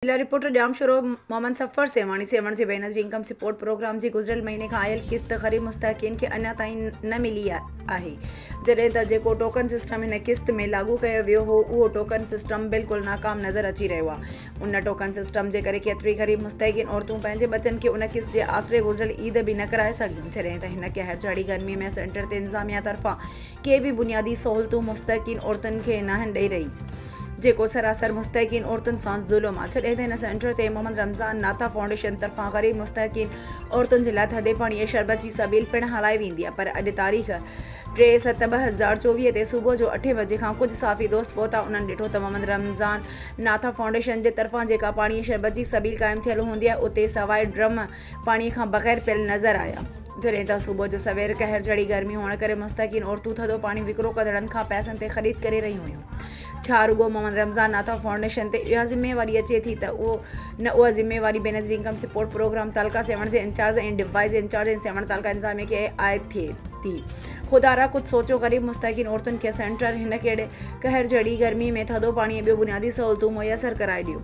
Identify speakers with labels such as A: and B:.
A: जिला रिपोर्टर ॼाम शुरू मोहम्मद सफ़र सेवाणी सेवण जे बेनज़ीर इनकम सपोर्ट प्रोग्राम जी गुज़िरियल महीने खां आयल किस्त ग़रीब मुस्तहक़ीन खे अञा ताईं न मिली आहे, जॾहिं त जेको टोकन सिस्टम हिन किस्त में लागू कयो वियो हो उहो टोकन सिस्टम बिल्कुलु नाकाम नज़र अची रहियो आहे। उन टोकन सिस्टम जे करे केतिरी ग़रीब मुस्तहक़ीन औरतूं पंहिंजे बचनि खे उन किस्त जे आसिरे गुज़िरियल ईद बि न कराए सघियूं, जॾहिं त हिन कहर जड़ी गर्मी में सेंटर ते इंतज़ामिया तरफ़ां के बि बुनियादी सहूलतूं मुस्तहक़ीन औरतुनि खे न ॾेई रही, जेको सरासर मुस्तहक़ीन औरतुनि सां ज़ुल्म आहे। छॾे त हिन सेंटर ते मोहम्मद रमज़ान नाथा फाउंडेशन तरफ़ां ग़रीब मुस्तहक़ीन औरतुनि जे लाइ थधे पाणीअ शरबत जी सबील पिणु हलाई वेंदी आहे, पर अॼु तारीख़ 3/7/2024 ते सुबुह जो 8 बजे खां कुझु साफ़ी दोस्त पहुता उन्हनि ॾिठो त मोहम्मद रमज़ान नाथा फाउंडेशन जे तरफ़ां जेका पाणीअ शरबत जी सबील क़ाइमु थियल हूंदी आहे उते सवाइ ड्रम पाणीअ खां बग़ैर पियल नज़र आया, जॾहिं त सुबुह जो सवेर कहर जड़ी गर्मी हुअण करे मुस्तहक़ीन औरतूं थधो पाणी विकिरो कंदड़नि खां पैसनि ते ख़रीद करे रहियूं हुयूं। छा रुगो मोहम्मद रमज़ान नाथा फाउंडेशन ते इहा ज़िम्मेवारी अचे थी त उहा ज़िम्मेवारी बेनज़ीर इनकम सपोर्ट प्रोग्राम तालका सेवण जे इंचार्ज ऐं डिवाइस इंचार्ज ऐं सेवण तालका इंतज़ामिया खे आयद थिए थी। खुदारा कुझु सोचो, ग़रीब मुस्तहक़ीन औरतुनि खे सेंटर हिन कहिड़े कहर जड़ी गर्मी में थधो पाणी ऐं ॿियो बुनियादी सहूलतूं मुयसरु कराए ॾियो।